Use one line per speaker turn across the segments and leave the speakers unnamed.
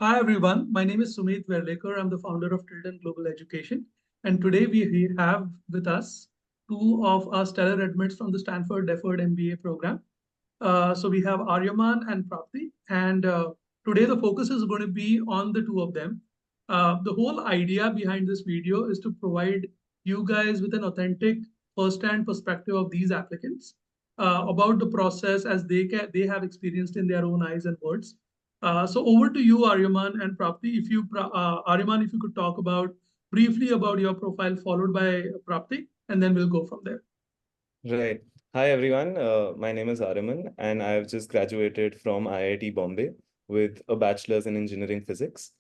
Hi everyone, my name is Sumeet Verlekar. I'm the founder of Tilden Global Education. And today we have with us two of our stellar admits from the Stanford Deferred MBA program. So we have Aryaman and Prapti. And today the focus is going to be on the two of them. The whole idea behind this video is to provide you guys with an authentic first-hand perspective of these applicants about the process as they have experienced in their own eyes and words. So over to you, Aryaman and Prapti. Aryaman, if you could talk about briefly about your profile, followed by Prapti, and then we'll go from there.
Right. Hi, everyone. My name is Aryaman, and I've just graduated from IIT Bombay with a bachelor's in engineering physics.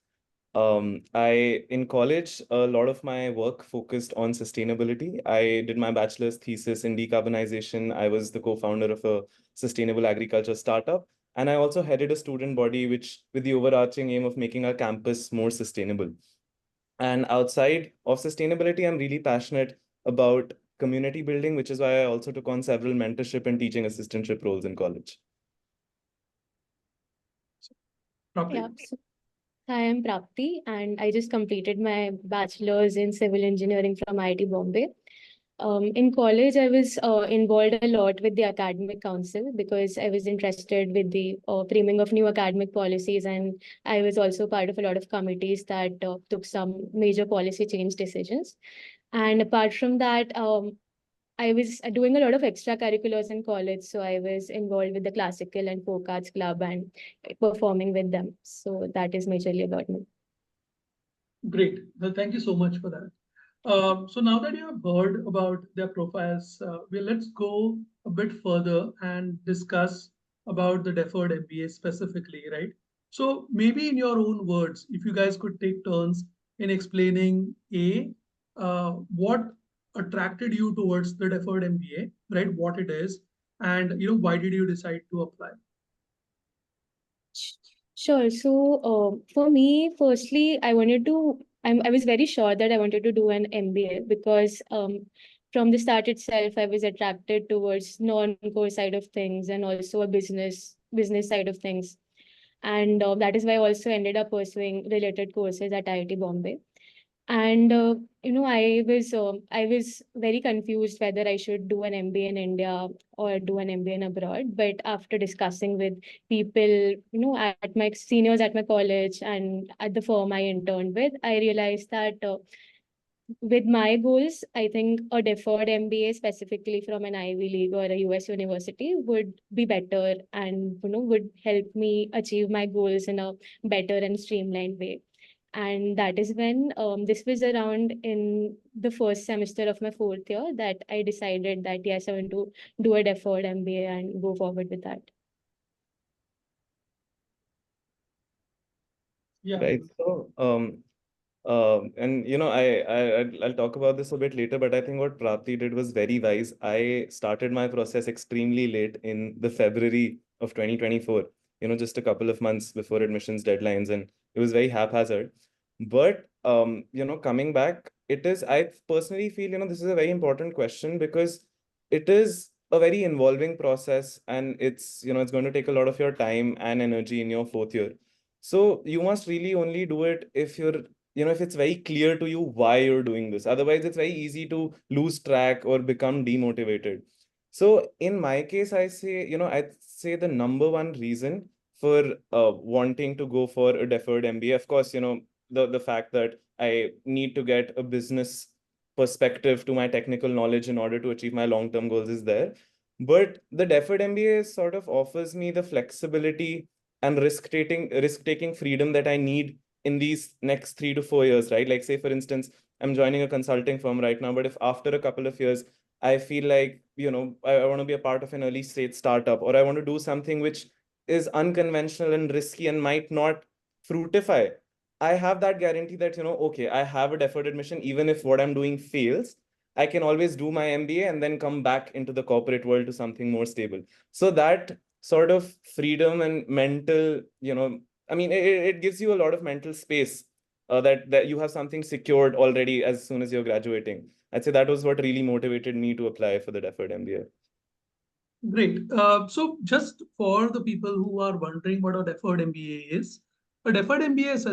In college, a lot of my work focused on sustainability. I did my bachelor's thesis in decarbonization. I was the co-founder of a sustainable agriculture startup, and I also headed a student body which with the overarching aim of making our campus more sustainable. And outside of sustainability, I'm really passionate about community building, which is why I also took on several mentorship and teaching assistantship roles in college.
Prapti?
Yeah, so hi, I'm Prapti, and I just completed my bachelor's in civil engineering from IIT Bombay. In college, I was involved a lot with the academic council because I was interested with the framing of new academic policies, and I was also part of a lot of committees that took some major policy change decisions. And apart from that, I was doing a lot of extracurriculars in college, so I was involved with the classical and folk arts club and performing with them. So that is majorly about me.
Great. Well, thank you so much for that. So now that you have heard about their profiles, let's go a bit further and discuss about the deferred MBA specifically, right? So maybe in your own words, if you guys could take turns in explaining what attracted you towards the deferred MBA, right? What it is, and why did you decide to apply?
Sure. So, for me, firstly, I was very sure that I wanted to do an MBA because from the start itself, I was attracted towards non-core side of things and also a business side of things. And that is why I also ended up pursuing related courses at IIT Bombay. And I was very confused whether I should do an MBA in India or do an MBA in abroad. But after discussing with people, at my seniors at my college and at the firm I interned with, I realized that with my goals, I think a deferred MBA specifically from an Ivy League or a US university would be better and would help me achieve my goals in a better and streamlined way. And that is when this was around in the first semester of my fourth year that I decided that yes, I want to do a deferred MBA and go forward with that.
Yeah.
Right. So, and I'll talk about this a bit later, but I think what Prapti did was very wise. I started my process extremely late in the February of 2024, just a couple of months before admissions deadlines, and it was very haphazard. But coming back, I personally feel, this is a very important question because it is a very involving process, and it's going to take a lot of your time and energy in your fourth year. So you must really only do it if if it's very clear to you why you're doing this. Otherwise, it's very easy to lose track or become demotivated. So in my case, I'd say the number one reason for wanting to go for a deferred MBA, of course, the fact that I need to get a business perspective to my technical knowledge in order to achieve my long-term goals is there. But the deferred MBA sort of offers me the flexibility and risk taking freedom that I need in these next 3 to 4 years, right? Like, say, for instance, I'm joining a consulting firm right now, but if after a couple of years I feel like, I want to be a part of an early stage startup, or I want to do something which is unconventional and risky and might not fruitify, I have that guarantee that, okay, I have a deferred admission. Even if what I'm doing fails, I can always do my MBA and then come back into the corporate world to something more stable. So that sort of freedom and mental, it gives you a lot of mental space, that you have something secured already as soon as you're graduating. I'd say that was what really motivated me to apply for the deferred MBA.
Great. So just for the people who are wondering what a deferred MBA is, A deferred MBA is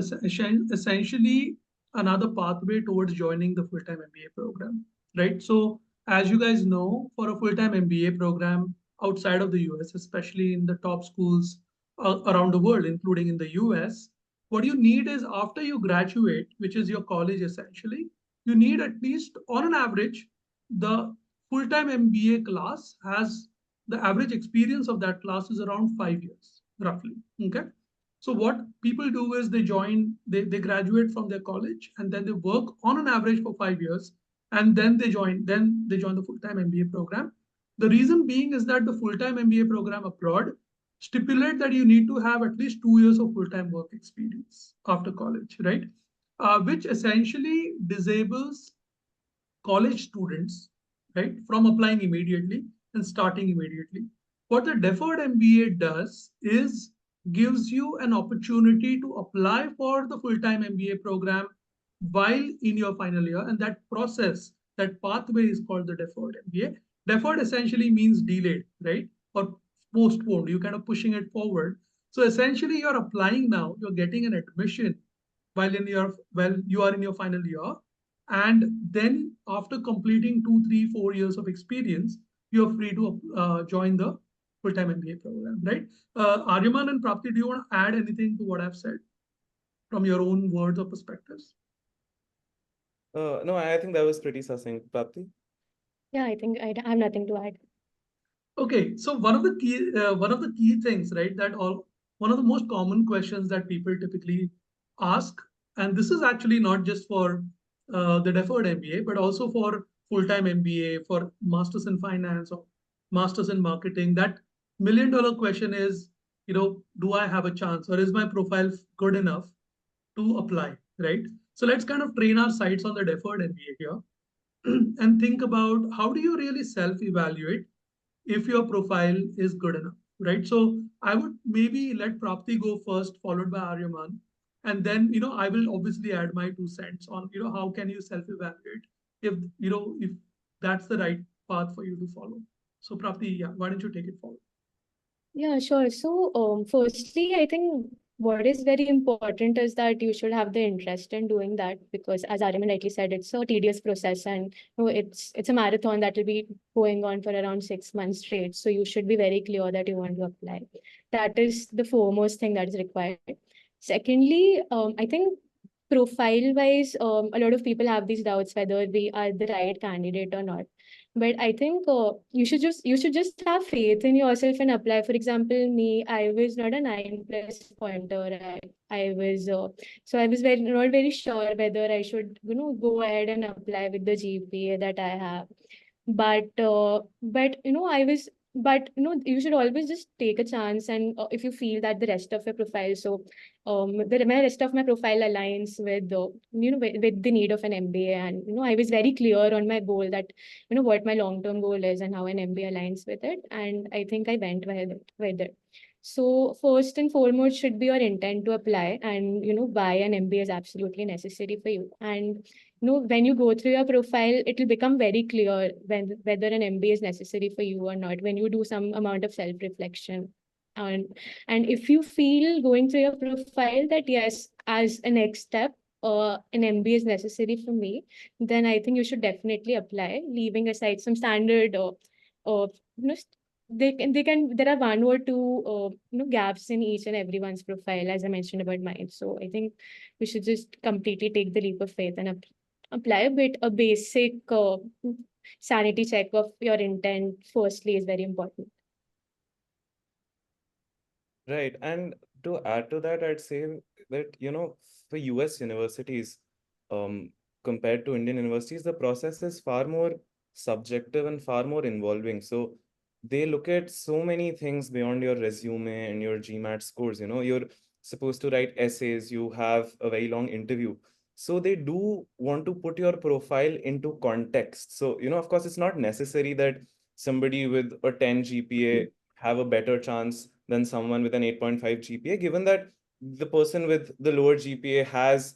essentially another pathway towards joining the full-time MBA program, right? So as you guys know, for a full-time MBA program outside of the US, especially in the top schools around the world, including in the US, what you need is after you graduate, which is your college essentially, you need at least on an average, the full-time MBA class has the average experience of that class is around 5 years, roughly. Okay. So what people do is they graduate from their college and then they work on an average for 5 years and then they join the full-time MBA program. The reason being is that the full-time MBA program abroad stipulate that you need to have at least 2 years of full-time work experience after college, right? Which essentially disables college students, right, from applying immediately and starting immediately. What the deferred MBA does is gives you an opportunity to apply for the full-time MBA program while in your final year. And that process, that pathway is called the deferred MBA. Deferred essentially means delayed, right? Or postponed. You're kind of pushing it forward. So essentially you're applying now, you're getting an admission while you are in your final year, and then after completing 2, 3, 4 years of experience, you're free to join the full-time MBA program, right? Aryaman and Prapti, do you want to add anything to what I've said from your own words or perspectives?
No, I think that was pretty succinct, Prapti.
Yeah, I think I have nothing to add.
Okay, so one of the key things, right, one of the most common questions that people typically ask, and this is actually not just for the deferred MBA, but also for full-time MBA, for masters in finance or masters in marketing. That million-dollar question is, do I have a chance, or is my profile good enough to apply, right? So let's kind of train our sights on the deferred MBA here and think about how do you really self-evaluate if your profile is good enough, right? So I would maybe let Prapti go first, followed by Aryaman. And then, I will obviously add my 2 cents on, how can you self-evaluate if that's the right path for you to follow. So Prapti, yeah, why don't you take it forward?
Yeah, sure. So, firstly, I think what is very important is that you should have the interest in doing that because, as Aryaman rightly said, it's a tedious process and it's a marathon that will be going on for around 6 months straight. So you should be very clear that you want to apply. That is the foremost thing that is required. Secondly, I think profile-wise, a lot of people have these doubts whether we are the right candidate or not. But I think you should just have faith in yourself and apply. For example, me, I was not a 9+ pointer. I was so I was not very sure whether I should go ahead and apply with the GPA that I have. But I was but you should always just take a chance, and if you feel that the rest of your profile, so the rest of my profile aligns with the with the need of an MBA, and I was very clear on my goal that what my long-term goal is and how an MBA aligns with it, and I think I went with it. So first and foremost should be your intent to apply, and why an MBA is absolutely necessary for you. And when you go through your profile, it will become very clear whether an MBA is necessary for you or not when you do some amount of self-reflection. And if you feel going through your profile that yes, as a next step, an MBA is necessary for me, then I think you should definitely apply, leaving aside some standard you know, there are one or two gaps in each and everyone's profile, as I mentioned about mine. So I think we should just completely take the leap of faith and apply a basic sanity check of your intent firstly is very important.
Right. And to add to that, I'd say that, for US universities, compared to Indian universities, the process is far more subjective and far more involving. So they look at so many things beyond your resume and your GMAT scores. You're supposed to write essays, you have a very long interview. So they do want to put your profile into context. So, of course, it's not necessary that somebody with a 10 GPA have a better chance than someone with an 8.5 GPA, given that the person with the lower GPA has,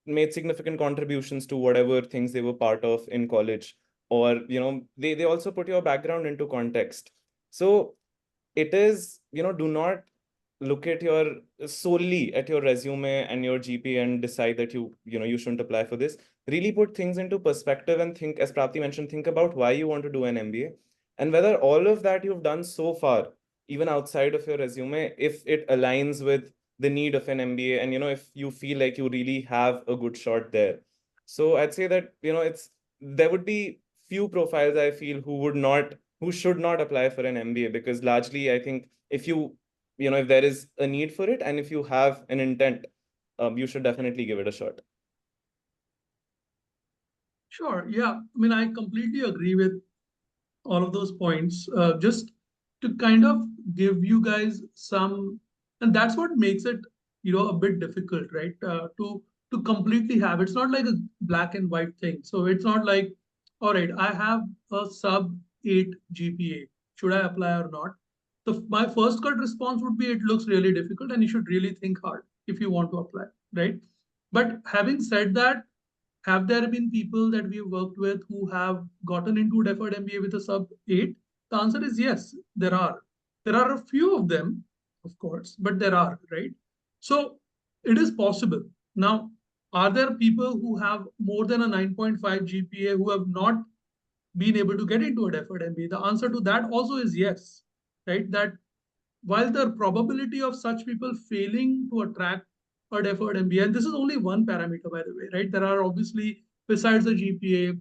made significant contributions to whatever things they were part of in college. Or, they also put your background into context. So it is, do not look at your solely at your resume and your GPA and decide that you shouldn't apply for this. Really put things into perspective and think, as Prapti mentioned, think about why you want to do an MBA and whether all of that you've done so far, even outside of your resume, if it aligns with the need of an MBA, and if you feel like you really have a good shot there. So I'd say that there would be few profiles I feel who should not apply for an MBA, because largely I think if if there is a need for it and if you have an intent, you should definitely give it a shot.
Sure. Yeah. I mean, I completely agree with all of those points. Just to kind of give you guys some, and that's what makes it, a bit difficult, right? To completely have. It's not like a black and white thing. So it's not like, all right, I have a sub 8 GPA. Should I apply or not? My first gut response would be it looks really difficult and you should really think hard if you want to apply, right? But having said that, have there been people that we've worked with who have gotten into deferred MBA with a sub 8? The answer is yes, there are. There are a few of them, of course, but there are, right? So it is possible. Now, are there people who have more than a 9.5 GPA who have not been able to get into a deferred MBA? The answer to that also is yes, right? That while the probability of such people failing to attract a deferred MBA, and this is only one parameter, by the way, right? There are obviously, besides the GPA,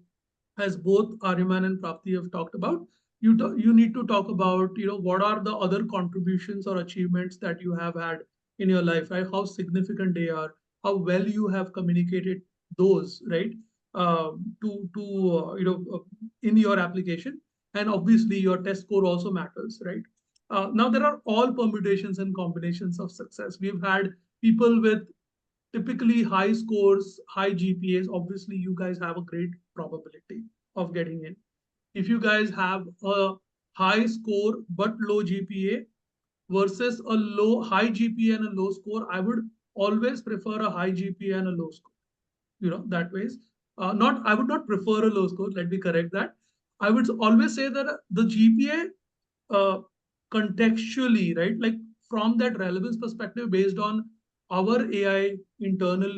as both Aryaman and Prapti have talked about, you need to talk about, what are the other contributions or achievements that you have had in your life, right? How significant they are, how well you have communicated those, right? In your application, and obviously your test score also matters, right? Now there are all permutations and combinations of success. We've had people with typically high scores, high GPAs. Obviously, you guys have a great probability of getting in. If you guys have a high score but low GPA versus a high GPA and a low score, I would always prefer a high GPA and a low score. That ways. I would not prefer a low score. Let me correct that. I would always say that the GPA contextually, right? Like from that relevance perspective, based on our AI internal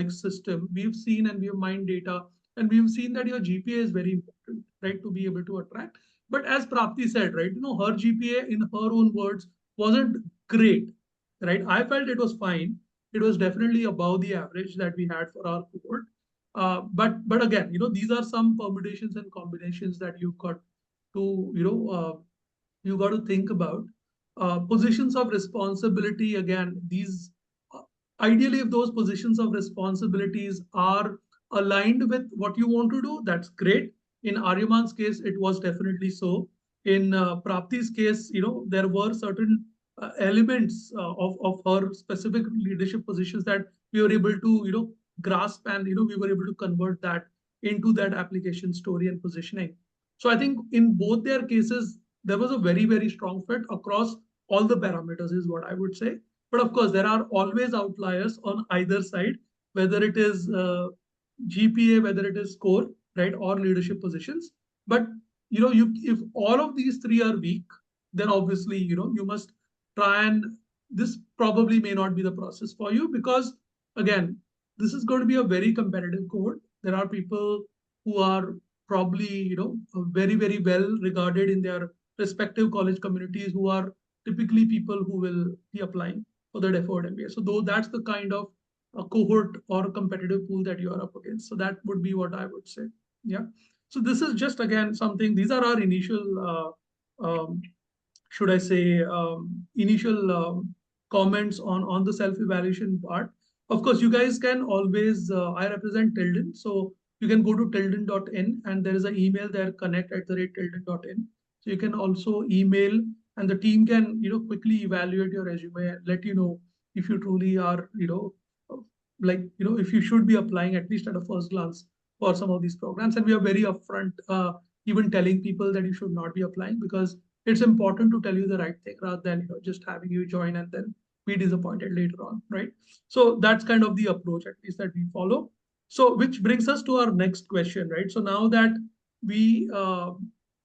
system, we've seen and we've mined data, and we've seen that your GPA is very important, right, to be able to attract. But as Prapti said, right, her GPA in her own words wasn't great, right? I felt it was fine. It was definitely above the average that we had for our cohort. But again, these are some permutations and combinations that you've got to, you got to think about. Positions of responsibility, again, these ideally, if those positions of responsibilities are aligned with what you want to do, that's great. In Aryaman's case, it was definitely so. In Prapti's case, there were certain elements of her specific leadership positions that we were able to, grasp, and we were able to convert that into that application story and positioning. So I think in both their cases, there was a very, very strong fit across all the parameters, is what I would say. But of course, there are always outliers on either side, whether it is GPA, whether it is score, right, or leadership positions. But if all of these three are weak, then obviously you must try, and this probably may not be the process for you, because again, this is going to be a very competitive cohort. There are people who are probably very, very well regarded in their respective college communities, who are typically people who will be applying for the deferred MBA. So though that's the kind of a cohort or a competitive pool that you are up against. So that would be what I would say. Yeah. So this is just, again, something, these are our initial, should I say, initial comments on the self-evaluation part. Of course, you guys can always, I represent Tilden. So you can go to tilden.in, and there is an email there, connect@tilden.in. So you can also email, and the team can quickly evaluate your resume and let you know if you truly are if you should be applying at least at a first glance for some of these programs. And we are very upfront, even telling people that you should not be applying, because it's important to tell you the right thing rather than just having you join and then be disappointed later on, right? So that's kind of the approach, at least, that we follow. So which brings us to our next question, right? So now that we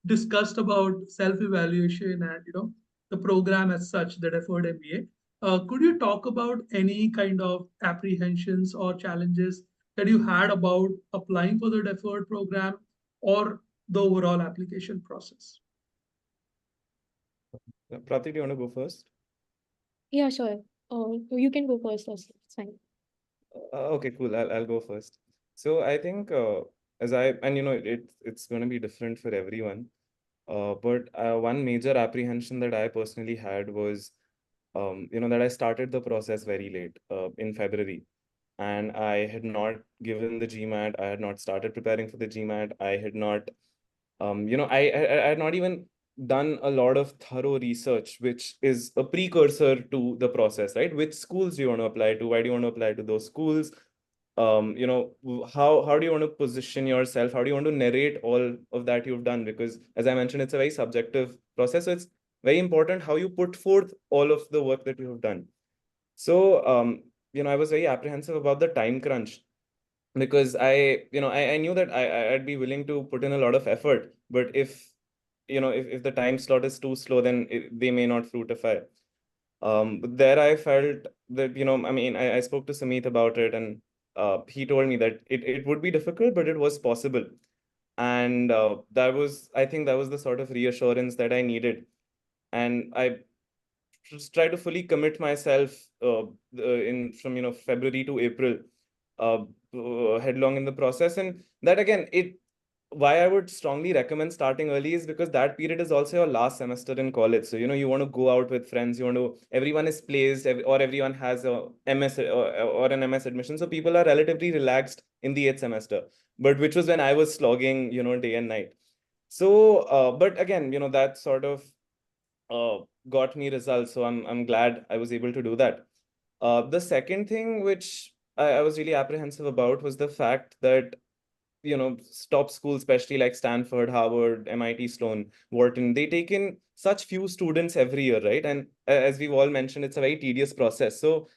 discussed about self-evaluation and the program as such, the deferred MBA, Could you talk about any kind of apprehensions or challenges that you had about applying for the deferred program or the overall application process?
Prati, do you want to go first?
Yeah, sure. You can go first also. It's fine.
Okay, cool. I'll go first. So I think and it's going to be different for everyone. But one major apprehension that I personally had was, that I started the process very late, in February, and I had not given the GMAT. I had not started preparing for the GMAT. I had not, I had not even done a lot of thorough research, which is a precursor to the process, right? Which schools do you want to apply to? Why do you want to apply to those schools? How do you want to position yourself? How do you want to narrate all of that you've done? Because as I mentioned, it's a very subjective process. So it's very important how you put forth all of the work that you have done. So, I was very apprehensive about the time crunch, because I knew that I'd be willing to put in a lot of effort, but if the time slot is too slow, then they may not fruitify. But there I felt that, I spoke to Sumeet about it, and he told me that it would be difficult, but it was possible. And I think that was the sort of reassurance that I needed. And I just try to fully commit myself in from February to April, uh, headlong in the process. And that again, it why I would strongly recommend starting early is because that period is also your last semester in college. So you want to go out with friends. Everyone is placed, or everyone has a MS or an MS admission. So people are relatively relaxed in the 8th semester, but which was when I was slogging, day and night. So, but again, that sort of got me results. So I'm glad I was able to do that. The second thing which I was really apprehensive about was the fact that, top schools, especially like Stanford, Harvard, MIT, Sloan, Wharton, they take in such few students every year, right? And as we've all mentioned, it's a very tedious process. So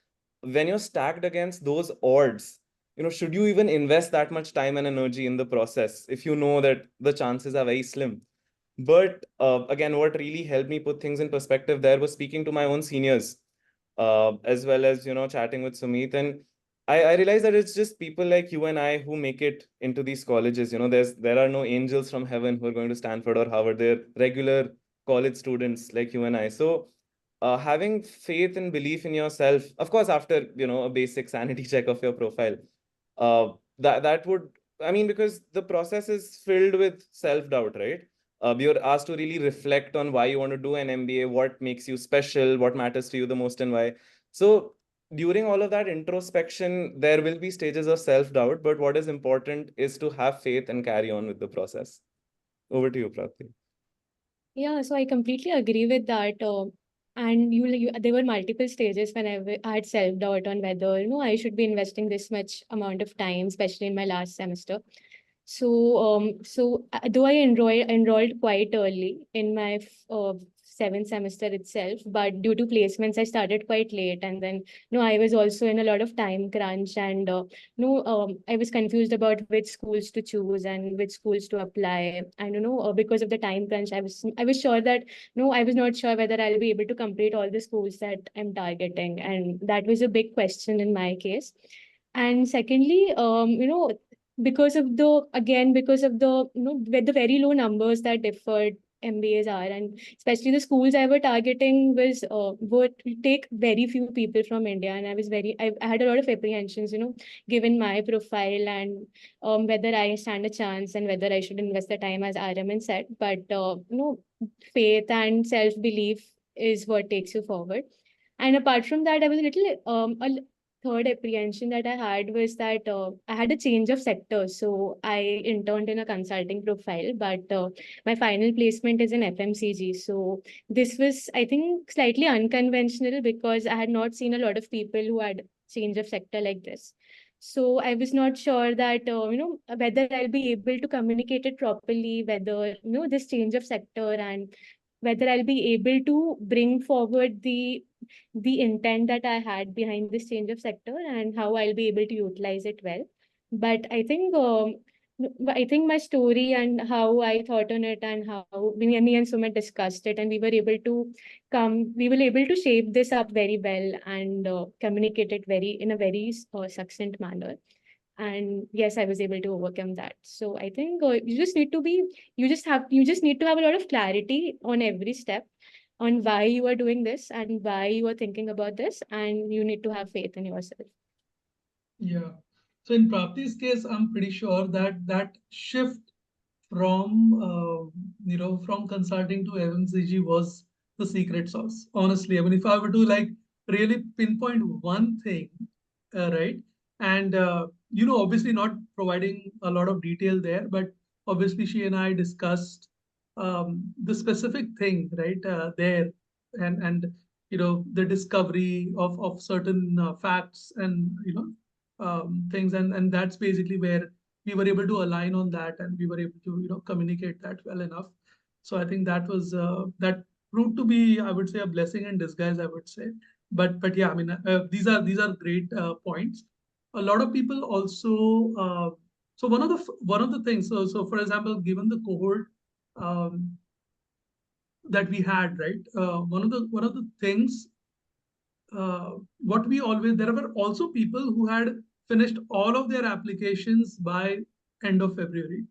when you're stacked against those odds, should you even invest that much time and energy in the process if you know that the chances are very slim? But again, what really helped me put things in perspective there was speaking to my own seniors, as well as, chatting with Sumeet. And I realized that it's just people like you and I who make it into these colleges. There are no angels from heaven who are going to Stanford or Harvard. They're regular college students like you and I. So having faith and belief in yourself, of course, after, a basic sanity check of your profile, that would, because the process is filled with self-doubt, right? You're asked to really reflect on why you want to do an MBA, what makes you special, what matters to you the most, and why. So during all of that introspection, there will be stages of self-doubt, but what is important is to have faith and carry on with the process. Over to you, Prati.
Yeah, so I completely agree with that. And there were multiple stages when I had self-doubt on whether, I should be investing this much amount of time, especially in my last semester. So though I enrolled quite early in my 7th semester itself, but due to placements, I started quite late, and then I was also in a lot of time crunch, and I was confused about which schools to choose and which schools to apply, and because of the time crunch, I was sure that I was not sure whether I'll be able to complete all the schools that I'm targeting, and that was a big question in my case. And secondly, because of the very low numbers that deferred MBAs are, and especially the schools I were targeting would take very few people from India, and I had a lot of apprehensions, given my profile, and whether I stand a chance and whether I should invest the time, as Aryaman said. But faith and self belief is what takes you forward. And apart from that, I was a third apprehension that I had was that I had a change of sector. So I interned in a consulting profile, but my final placement is in FMCG. So this was, I think, slightly unconventional because I had not seen a lot of people who had change of sector like this. So I was not sure that whether I'll be able to communicate it properly, whether this change of sector, and whether I'll be able to bring forward the intent that I had behind this change of sector and how I'll be able to utilize it well. But I think I think my story and how I thought on it and how me and Sumit discussed it, and we were able to shape this up very well and communicate it in a very succinct manner. And yes, I was able to overcome that. So I think you just need to have a lot of clarity on every step on why you are doing this and why you are thinking about this, and you need to have faith in yourself.
Yeah. So in Prapti's case, I'm pretty sure that that shift from from consulting to FMCG was the secret sauce. Honestly, I mean, if I were to like really pinpoint one thing, right, and obviously not providing a lot of detail there, but obviously she and I discussed the specific thing, right, there, and the discovery of certain facts and things, and that's basically where we were able to align on that, and we were able to communicate that well enough. So I think that was that proved to be, I would say, a blessing in disguise, I would say. But yeah, I mean, these are great points. A lot of people also so one of the things, so for example, given the cohort um, that we had, right, one of the things what we always, there were also people who had finished all of their applications by end of February,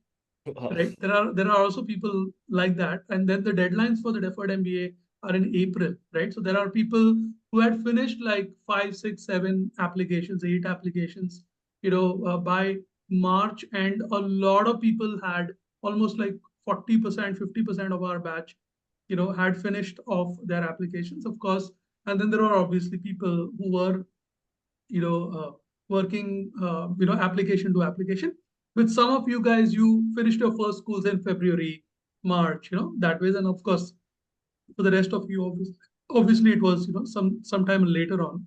Wow.
right? There are also people like that, and then the deadlines for the deferred MBA are in April, right? So there are people who had finished like 5, 6, 7 applications, 8 applications, by March, and a lot of people had almost like 40%, 50% of our batch, had finished off their applications, of course. And then there are obviously people who were, working, application to application. With some of you guys, you finished your first schools in February, March, that way. And of course, for the rest of you, obviously it was, sometime later on.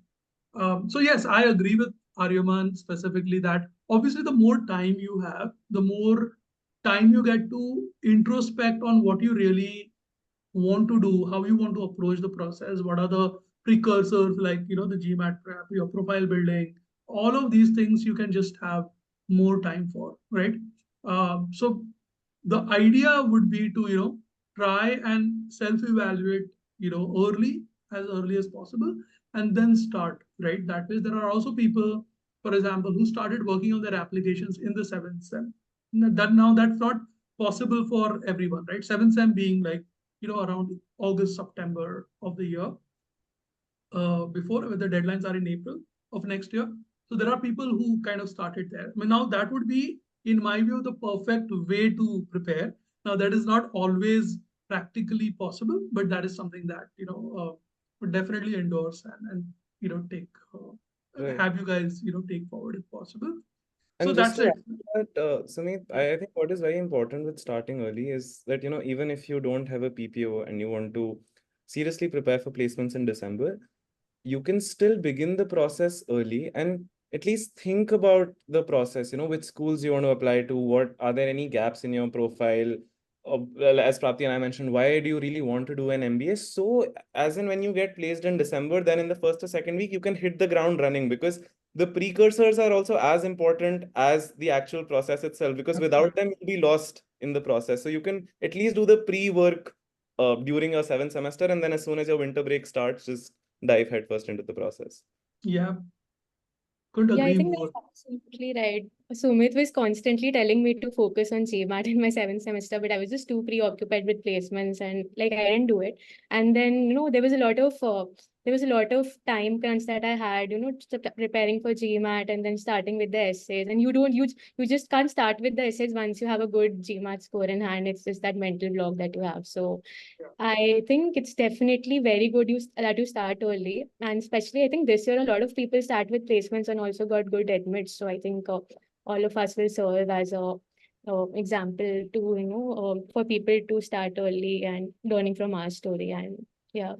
So yes, I agree with Aryaman specifically that obviously the more time you have, the more time you get to introspect on what you really want to do, how you want to approach the process, what are the precursors like the GMAT prep, your profile building, all of these things you can just have more time for, right? So the idea would be to try and self-evaluate early as possible, and then start, right? That way there are also people, for example, who started working on their applications in the seventh sem. That now that's not possible for everyone, right? Seventh sem being like around August, September of the year, before the deadlines are in April of next year. So there are people who kind of started there. I mean, now that would be, in my view, the perfect way to prepare. Now that is not always practically possible, but that is something that would definitely endorse, and take
Right.
have you guys take forward if possible. So
And just
that's
to
it.
add to that, Sumeet, I think what is very important with starting early is that, even if you don't have a PPO and you want to seriously prepare for placements in December, you can still begin the process early and at least think about the process, which schools you want to apply to, what are there any gaps in your profile? Well, as Prapti and I mentioned, why do you really want to do an MBA? So as in when you get placed in December, then in the first or second week, you can hit the ground running, because the precursors are also as important as the actual process itself, because without them, you'll be lost in the process. So you can at least do the pre-work during your 7th semester, and then as soon as your winter break starts, just dive headfirst into the process.
Yeah, couldn't
Yeah, I
agree
think
more.
that's absolutely right. Sumit was constantly telling me to focus on GMAT in my seventh semester, but I was just too preoccupied with placements and like I didn't do it. And then, there was a lot of time crunch that I had, preparing for GMAT and then starting with the essays. And you just can't start with the essays once you have a good GMAT score in hand. It's just that mental block that you have. So I think it's definitely very good that you start early, and especially I think this year a lot of people start with placements and also got good admits. So I think all of us will serve as a example to for people to start early and learning from our story. And yeah.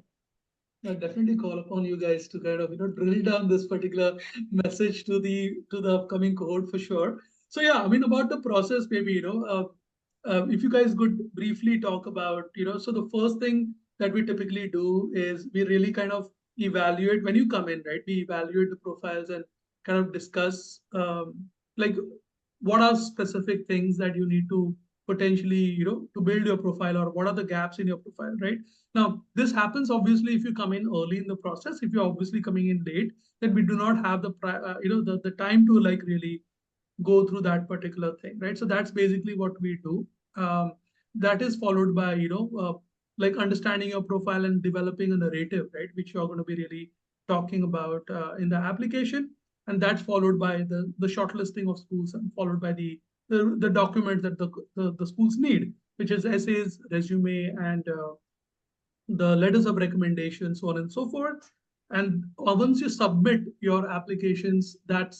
I definitely call upon you guys to kind of drill down this particular message to the upcoming cohort for sure. So yeah, I mean about the process, maybe if you guys could briefly talk about so the first thing that we typically do is we really kind of evaluate when you come in, right? We evaluate the profiles and kind of discuss like what are specific things that you need to potentially, to build your profile, or what are the gaps in your profile, right? Now, this happens obviously if you come in early in the process. If you're obviously coming in late, then we do not have the time to like really go through that particular thing, right? So that's basically what we do. That is followed by, like understanding your profile and developing a narrative, right? Which you're going to be really talking about in the application. And that's followed by the shortlisting of schools, and followed by the documents that the schools need, which is essays, resume, and the letters of recommendation, so on and so forth. And once you submit your applications, then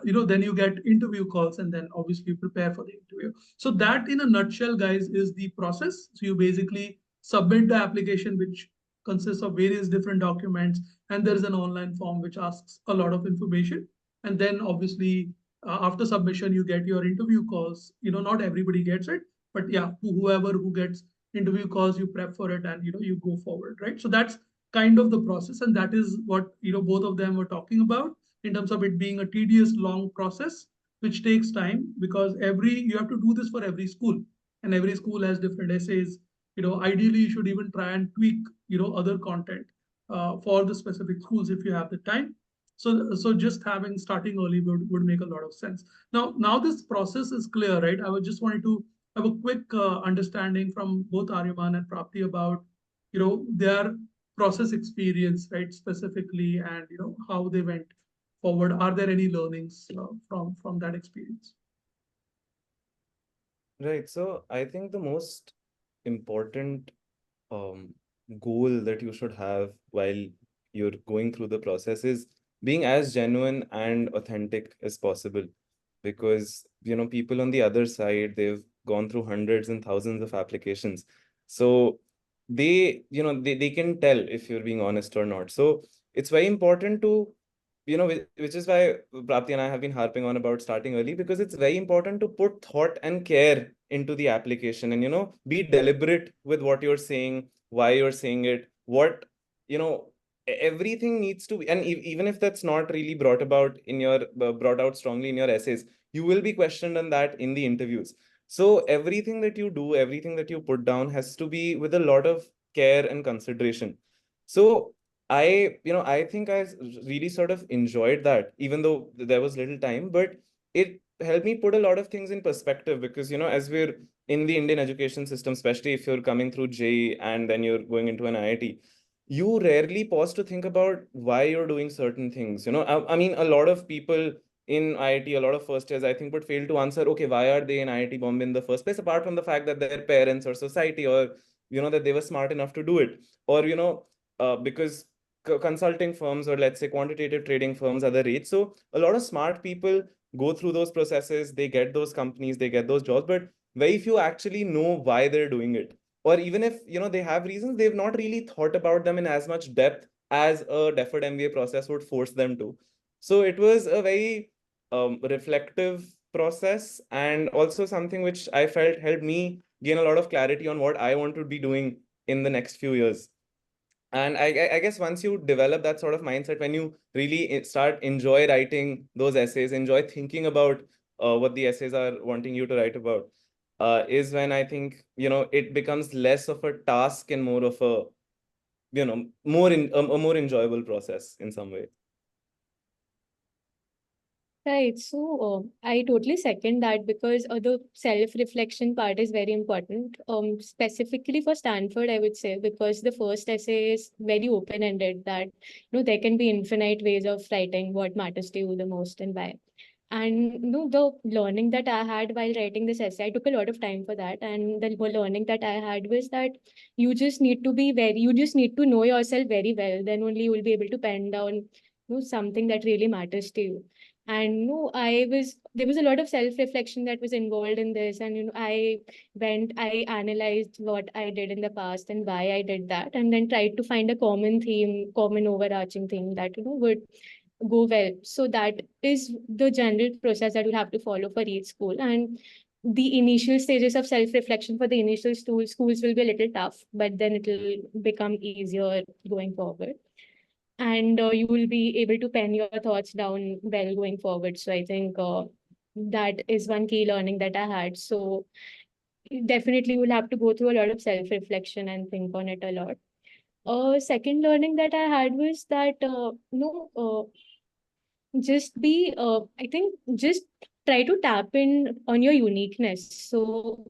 you get interview calls, and then obviously you prepare for the interview. So that, in a nutshell, guys, is the process. So you basically submit the application, which consists of various different documents, and there is an online form which asks a lot of information. And then obviously after submission, you get your interview calls. Not everybody gets it, but yeah, whoever who gets interview calls, you prep for it, and you go forward, right? So that's kind of the process, and that is what both of them were talking about, in terms of it being a tedious long process which takes time, because you have to do this for every school, and every school has different essays. Ideally you should even try and tweak other content for the specific schools if you have the time. So just starting early would make a lot of sense. Now this process is clear, right? I was just wanted to have a quick understanding from both Aryaman and Prapti about their process experience, right, specifically, and how they went forward. Are there any learnings from that experience?
Right. So I think the most important um, goal that you should have while you're going through the process is being as genuine and authentic as possible. Because, people on the other side, they've gone through hundreds and thousands of applications. So they can tell if you're being honest or not. So it's very important to, which is why Prapti and I have been harping on about starting early, because it's very important to put thought and care into the application, and, be deliberate with what you're saying, why you're saying it, what, everything needs to be, and even if that's not really brought out strongly in your essays, you will be questioned on that in the interviews. So everything that you do, everything that you put down has to be with a lot of care and consideration. So I think I really sort of enjoyed that, even though there was little time, but it helped me put a lot of things in perspective, because, as we're in the Indian education system, especially if you're coming through JEE and then you're going into an IIT, you rarely pause to think about why you're doing certain things. I mean, a lot of people in IIT, a lot of first years, I think, would fail to answer, okay, why are they in IIT Bombay in the first place, apart from the fact that their parents or society, or, that they were smart enough to do it, or, because consulting firms, or let's say quantitative trading firms, are the rate. So a lot of smart people go through those processes, they get those companies, they get those jobs, but very few actually know why they're doing it. Or even if, they have reasons, they've not really thought about them in as much depth as a deferred MBA process would force them to. So it was a very reflective process, and also something which I felt helped me gain a lot of clarity on what I want to be doing in the next few years. And I guess once you develop that sort of mindset, when you really start enjoy writing those essays, enjoy thinking about what the essays are wanting you to write about, is when I think, it becomes less of a task and more of a, a more enjoyable process in some way.
Right. So I totally second that, because the self-reflection part is very important. Specifically for Stanford, I would say, because the first essay is very open-ended, that there can be infinite ways of writing what matters to you the most and why. And the learning that I had while writing this essay, I took a lot of time for that. And the learning that I had was that you just need to know yourself very well. Then only you will be able to pen down something that really matters to you. And there was a lot of self-reflection that was involved in this. And I analyzed what I did in the past and why I did that, and then tried to find a common overarching theme that would go well. So that is the general process that we'll have to follow for each school. And the initial stages of self-reflection for the initial schools will be a little tough, but then it will become easier going forward. And you will be able to pen your thoughts down well going forward. So I think that is one key learning that I had. So definitely you'll have to go through a lot of self-reflection and think on it a lot. Second learning that I had was that just be I think just try to tap in on your uniqueness. So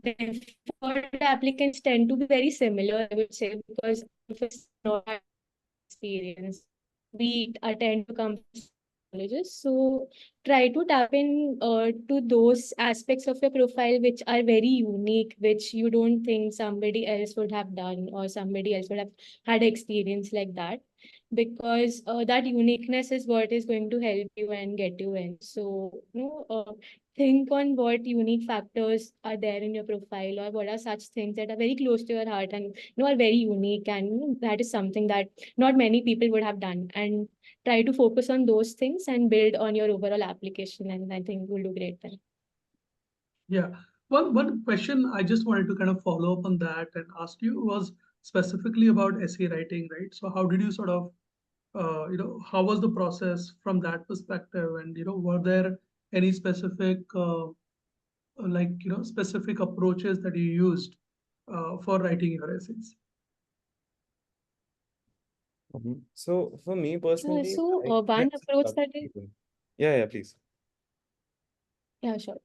default applicants tend to be very similar, I would say, because of its not experience. We tend to come from colleges. So try to tap in to those aspects of your profile which are very unique, which you don't think somebody else would have done or somebody else would have had experience like that. Because that uniqueness is what is going to help you and get you in. So, think on what unique factors are there in your profile, or what are such things that are very close to your heart and are very unique, and that is something that not many people would have done. And try to focus on those things and build on your overall application, and I think we'll do great then.
Yeah. One question I just wanted to kind of follow up on that and ask you was specifically about essay writing, right? So how did you sort of, how was the process from that perspective? And, were there any specific, specific approaches that you used for writing your essays?
So for me personally,
One approach that is,
yeah, please.
yeah, sure.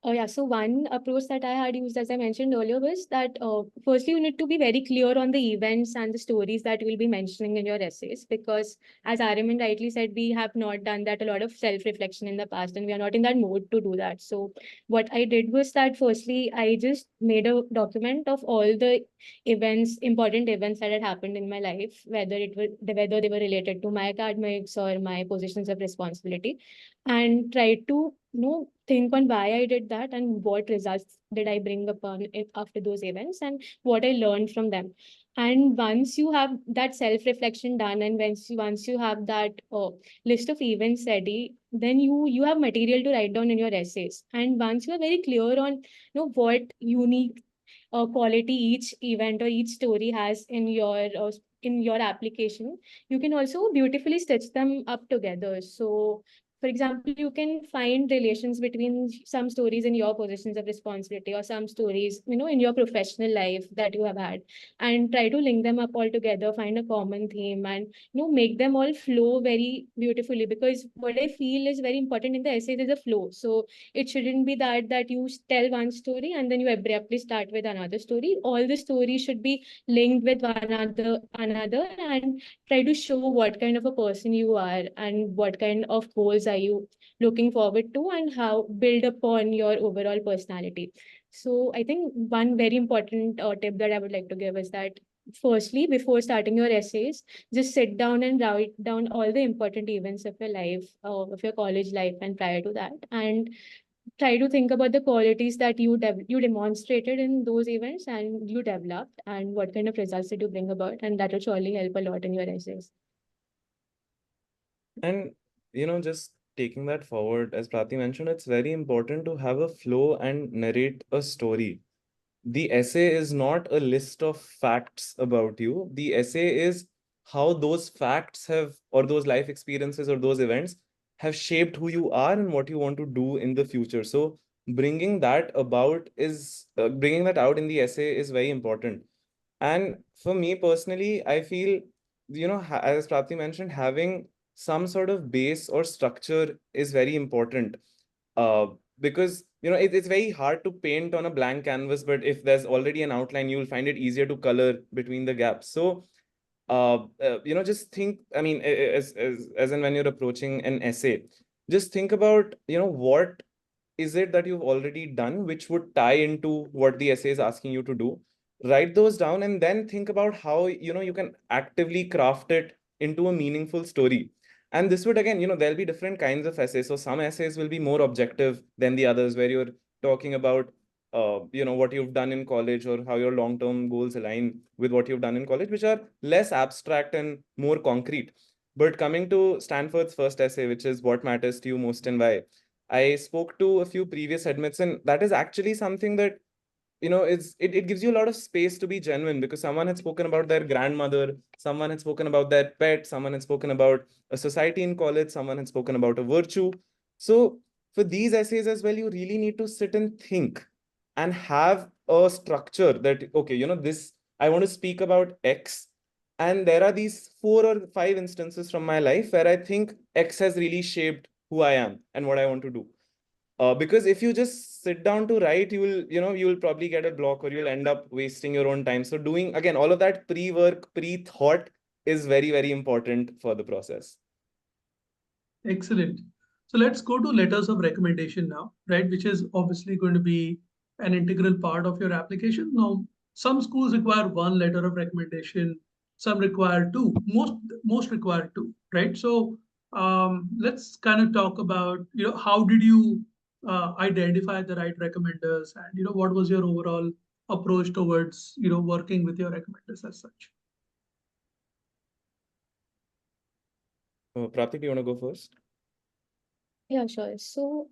Yeah, so one approach that I had used, as I mentioned earlier, was that firstly, you need to be very clear on the events and the stories that you will be mentioning in your essays. Because, as Aryaman rightly said, we have not done that a lot of self-reflection in the past, and we are not in that mode to do that. So, what I did was that firstly, I just made a document of all the events, important events that had happened in my life, whether they were related to my academics or my positions of responsibility, and tried to think on why I did that and what results did I bring upon it after those events and what I learned from them. And once you have that self-reflection done, and once you have that list of events ready, then you have material to write down in your essays. And once you are very clear on what unique quality each event or each story has in your application, you can also beautifully stitch them up together. So for example, you can find relations between some stories in your positions of responsibility or some stories, in your professional life that you have had, and try to link them up all together, find a common theme, and make them all flow very beautifully. Because what I feel is very important in the essay is a flow. So it shouldn't be that you tell one story and then you abruptly start with another story. All the stories should be linked with one another, and try to show what kind of a person you are and what kind of goals are you looking forward to, and how build upon your overall personality. So I think one very important tip that I would like to give is that firstly, before starting your essays, just sit down and write down all the important events of your life, of your college life and prior to that, and try to think about the qualities that you demonstrated in those events and you developed, and what kind of results did you bring about, and that will surely help a lot in your essays.
And just taking that forward, as Prati mentioned, it's very important to have a flow and narrate a story. The essay is not a list of facts about you. The essay is how those facts have, or those life experiences or those events have shaped who you are and what you want to do in the future. So bringing that bringing that out in the essay is very important. And for me personally, I feel, as Prati mentioned, having some sort of base or structure is very important. Uh, because it's very hard to paint on a blank canvas, but if there's already an outline, you'll find it easier to color between the gaps. So just think, I mean, as and when you're approaching an essay, just think about, what is it that you've already done which would tie into what the essay is asking you to do. Write those down and then think about how you can actively craft it into a meaningful story. And this would, again, there'll be different kinds of essays. So some essays will be more objective than the others, where you're talking about what you've done in college or how your long-term goals align with what you've done in college, which are less abstract and more concrete. But coming to Stanford's first essay, which is what matters to you most and why, I spoke to a few previous admits, and that is actually something that, it gives you a lot of space to be genuine, because someone had spoken about their grandmother, someone had spoken about their pet, someone had spoken about a society in college, someone had spoken about a virtue. So for these essays as well, you really need to sit and think and have a structure that, okay, this, I want to speak about X. And there are these 4 or 5 instances from my life where I think X has really shaped who I am and what I want to do. Because if you just sit down to write, you will probably get a block, or you'll end up wasting your own time. So doing, again, all of that pre-work, pre-thought is very, very important for the process.
Excellent. So let's go to letters of recommendation now, right? Which is obviously going to be an integral part of your application. Now, some schools require one letter of recommendation, some require two, most require two, right? So let's kind of talk about, how did you identify the right recommenders, and what was your overall approach towards working with your recommenders as such?
Prapti, do you want to go first?
Yeah, sure. So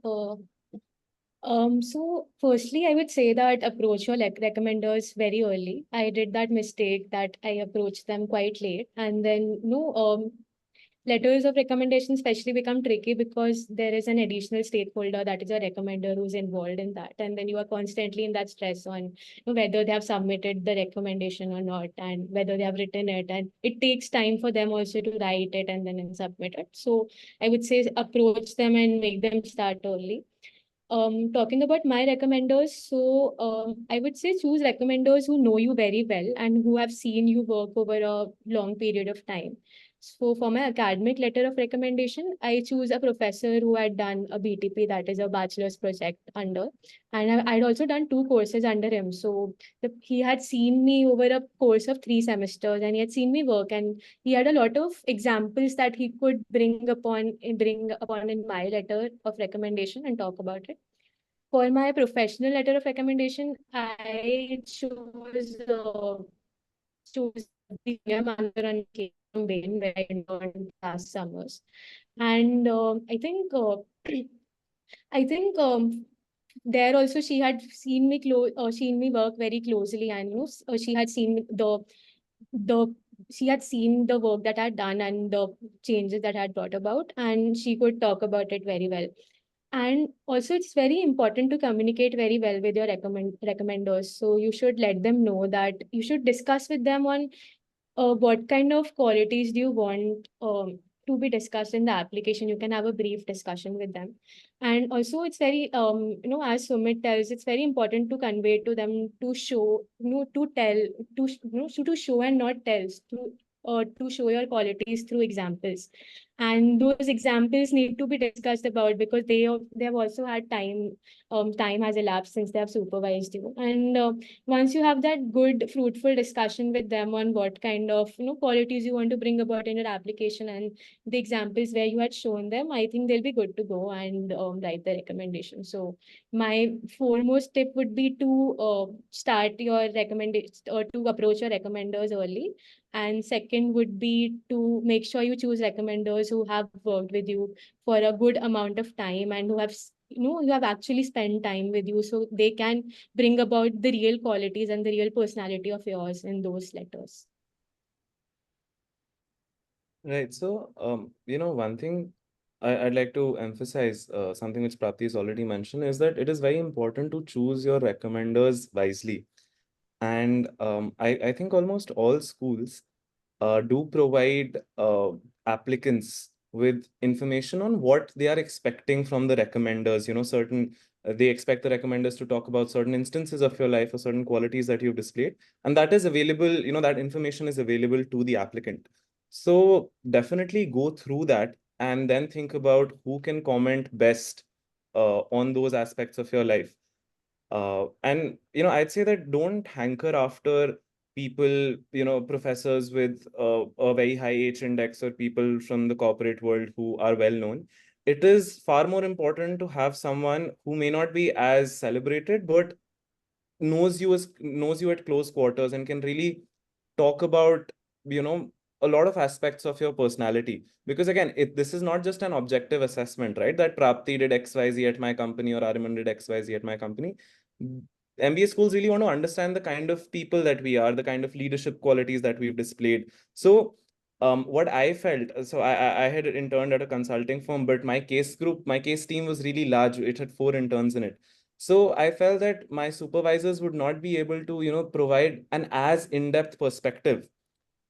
firstly, I would say that approach your recommenders very early. I did that mistake that I approached them quite late, and then letters of recommendation especially become tricky because there is an additional stakeholder, that is a recommender, who's involved in that, and then you are constantly in that stress on whether they have submitted the recommendation or not, and whether they have written it, and it takes time for them also to write it and then submit it. So I would say approach them and make them start early. Talking about my recommenders, so I would say choose recommenders who know you very well and who have seen you work over a long period of time. So for my academic letter of recommendation, I choose a professor who had done a BTP, that is a bachelor's project under, and I'd also done 2 courses under him. So he had seen me over a course of 3 semesters, and he had seen me work, and he had a lot of examples that he could bring upon in my letter of recommendation and talk about it. For my professional letter of recommendation, I chose the Aryaman and Prapti from Bain, where I interned last summers. And I think there also she had seen me work very closely, and she had seen the she had seen the work that I had done and the changes that I had brought about, and she could talk about it very well. And also, it's very important to communicate very well with your recommenders. So you should let them know that you should discuss with them on what kind of qualities do you want to be discussed in the application. You can have a brief discussion with them. And also, it's very, as Sumit tells, it's very important to convey to them, to show, to tell, to show and not tell, to show your qualities through examples. And those examples need to be discussed about, because they have also had time has elapsed since they have supervised you. And once you have that good fruitful discussion with them on what kind of qualities you want to bring about in your application, and the examples where you had shown them, I think they'll be good to go and write the recommendation. So my foremost tip would be to start your recommendation, or to approach your recommenders early. And second would be to make sure you choose recommenders who have worked with you for a good amount of time, and who have actually spent time with you, so they can bring about the real qualities and the real personality of yours in those letters.
Right. So, one thing I'd like to emphasize, something which Prapti has already mentioned, is that it is very important to choose your recommenders wisely. And I think almost all schools do provide applicants with information on what they are expecting from the recommenders. They expect the recommenders to talk about certain instances of your life or certain qualities that you've displayed, and that is available. That information is available to the applicant. So definitely go through that and then think about who can comment best on those aspects of your life. And I'd say that don't hanker after people, professors with a very high H index, or people from the corporate world who are well known. It is far more important to have someone who may not be as celebrated, but knows you at close quarters and can really talk about a lot of aspects of your personality. Because again, this is not just an objective assessment, right? That Prapti did XYZ at my company, or Aryaman did XYZ at my company. MBA schools really want to understand the kind of people that we are, the kind of leadership qualities that we've displayed. So what I felt, so I had interned at a consulting firm, but my case team was really large. It had 4 interns in it. So I felt that my supervisors would not be able to, provide an as in-depth perspective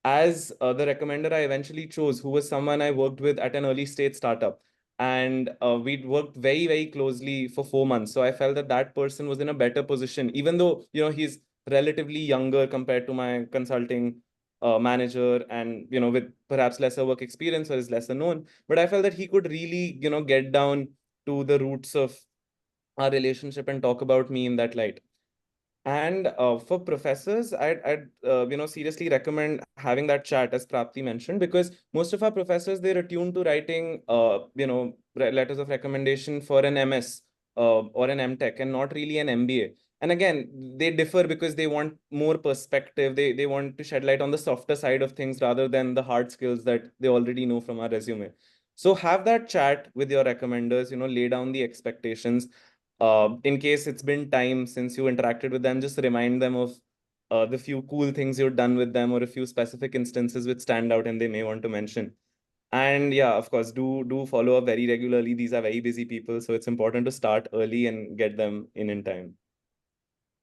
as the recommender I eventually chose, who was someone I worked with at an early stage startup. And we'd worked very, very closely for 4 months. So I felt that that person was in a better position, even though, he's relatively younger compared to my consulting manager, and, with perhaps lesser work experience or is lesser known. But I felt that he could really, get down to the roots of our relationship and talk about me in that light. And for professors, I'd seriously recommend having that chat, as Prapti mentioned, because most of our professors, they're attuned to writing, letters of recommendation for an MS or an MTech, and not really an MBA. And again, they differ because they want more perspective. They want to shed light on the softer side of things rather than the hard skills that they already know from our resume. So have that chat with your recommenders, lay down the expectations. In case it's been time since you interacted with them, just remind them of the few cool things you've done with them, or a few specific instances which stand out and they may want to mention. And yeah, of course, do follow up very regularly. These are very busy people, so it's important to start early and get them in time.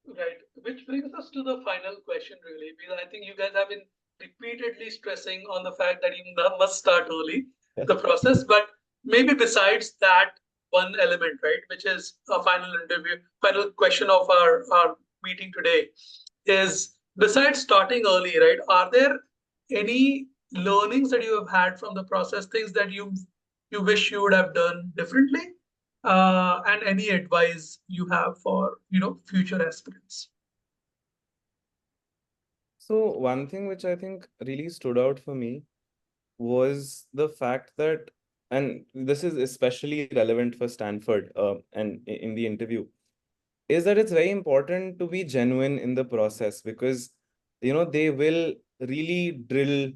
Right, which brings us to the final question, really, because I think you guys have been repeatedly stressing on the fact that you must start early the process. But maybe besides that one element, right, which is a final question of our meeting today, is besides starting early, right, are there any learnings that you have had from the process, things that you wish you would have done differently? And any advice you have for future aspirants?
So one thing which I think really stood out for me was the fact that, and this is especially relevant for Stanford, and in the interview, is that it's very important to be genuine in the process, because they will really drill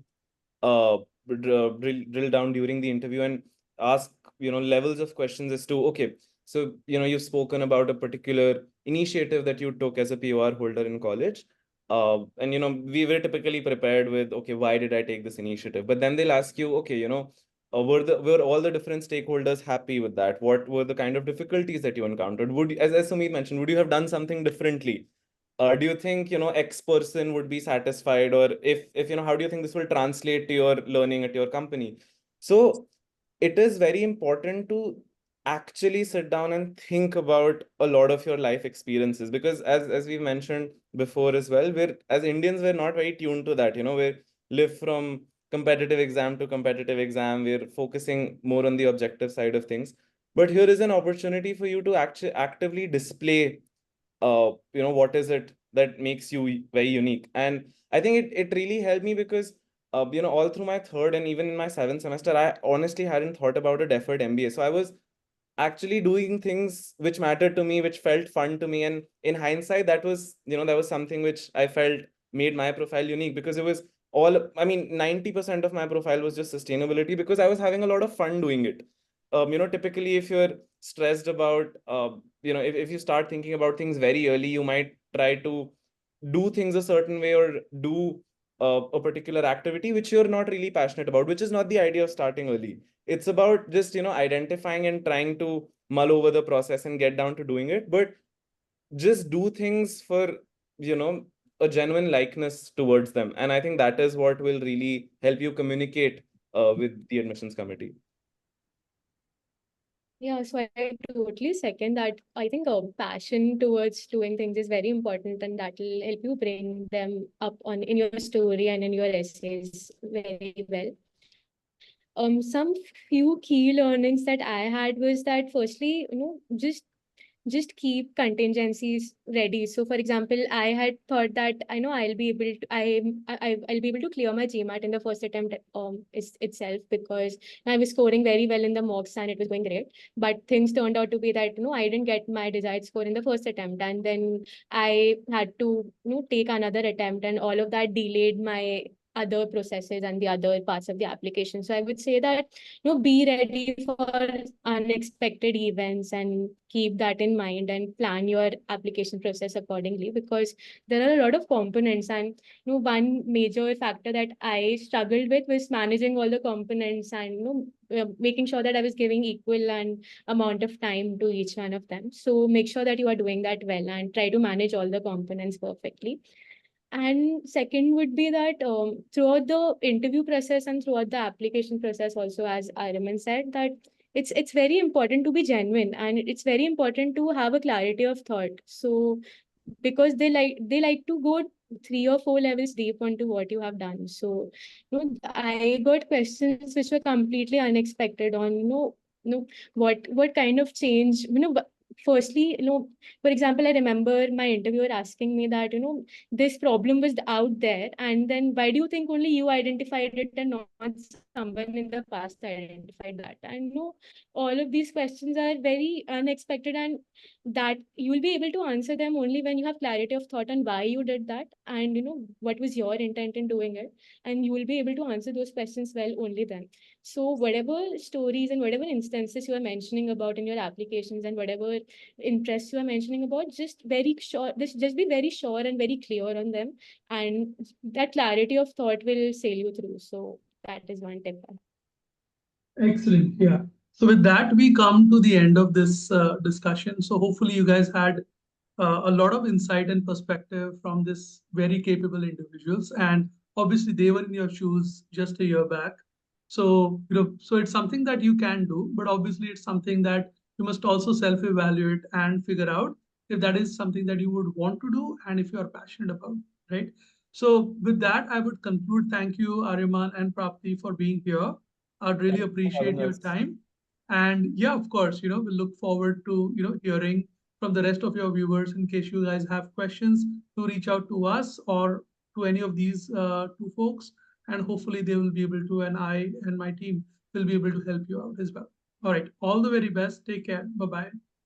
down during the interview and ask levels of questions as to, okay, so you've spoken about a particular initiative that you took as a POR holder in college, and we were typically prepared with, okay, why did I take this initiative? But then they'll ask you, okay, were all the different stakeholders happy with that? What were the kind of difficulties that you encountered? As Sumeet mentioned, would you have done something differently? Do you think X person would be satisfied, or if how do you think this will translate to your learning at your company? So it is very important to actually sit down and think about a lot of your life experiences, because as we mentioned before as well, we're, as Indians, we're not very tuned to that. We live from competitive exam to competitive exam. We're focusing more on the objective side of things. But here is an opportunity for you to actually actively display what is it that makes you very unique. And I think it really helped me, because all through my third and even in my seventh semester, I honestly hadn't thought about a deferred MBA. So I was actually doing things which mattered to me, which felt fun to me. And in hindsight, that was something which I felt made my profile unique, because it was all, I mean, 90% of my profile was just sustainability, because I was having a lot of fun doing it. Typically, if you're stressed about, if you start thinking about things very early, you might try to do things a certain way, or do a particular activity which you're not really passionate about, which is not the idea of starting early. It's about just identifying and trying to mull over the process and get down to doing it, but just do things for you know a genuine likeness towards them. And I think that is what will really help you communicate with the admissions committee.
Yeah, so I totally second that. I think a passion towards doing things is very important, and that will help you bring them up on in your story and in your essays very well. Some few key learnings that I had was that, firstly, just keep contingencies ready. So for example, I had thought that I know I'll be able to I'll be able to clear my GMAT in the first attempt itself, because I was scoring very well in the mocks and it was going great. But things turned out to be that I didn't get my desired score in the first attempt, and then I had to take another attempt, and all of that delayed my other processes and the other parts of the application. So I would say that, be ready for unexpected events and keep that in mind and plan your application process accordingly, because there are a lot of components. And one major factor that I struggled with was managing all the components and making sure that I was giving equal and amount of time to each one of them. So make sure that you are doing that well and try to manage all the components perfectly. And second would be that throughout the interview process and throughout the application process also, as Aryaman said, that it's very important to be genuine, and it's very important to have a clarity of thought. So because they like to go 3 or 4 levels deep onto what you have done. So I got questions which were completely unexpected on what kind of change, firstly, for example, I remember my interviewer asking me that this problem was out there, and then why do you think only you identified it and not someone in the past identified that? And all of these questions are very unexpected, and that you will be able to answer them only when you have clarity of thought on why you did that, and what was your intent in doing it, and you will be able to answer those questions well only then. So whatever stories and whatever instances you are mentioning about in your applications and whatever interests you are mentioning about, just be very sure and very clear on them, and that clarity of thought will sail you through. So that is one tip.
Excellent. Yeah. So with that, we come to the end of this discussion. So hopefully you guys had a lot of insight and perspective from this very capable individuals. And obviously they were in your shoes just a year back. So, so it's something that you can do, but obviously it's something that you must also self-evaluate and figure out if that is something that you would want to do and if you are passionate about, right? So with that, I would conclude. Thank you, Aryaman and Prapti, for being here. I'd really appreciate your time. And yeah, of course, we look forward to, hearing from the rest of your viewers. In case you guys have questions, to reach out to us or to any of these two folks. And hopefully they will be able to, and I and my team will be able to help you out as well. All right. All the very best. Take care. Bye-bye.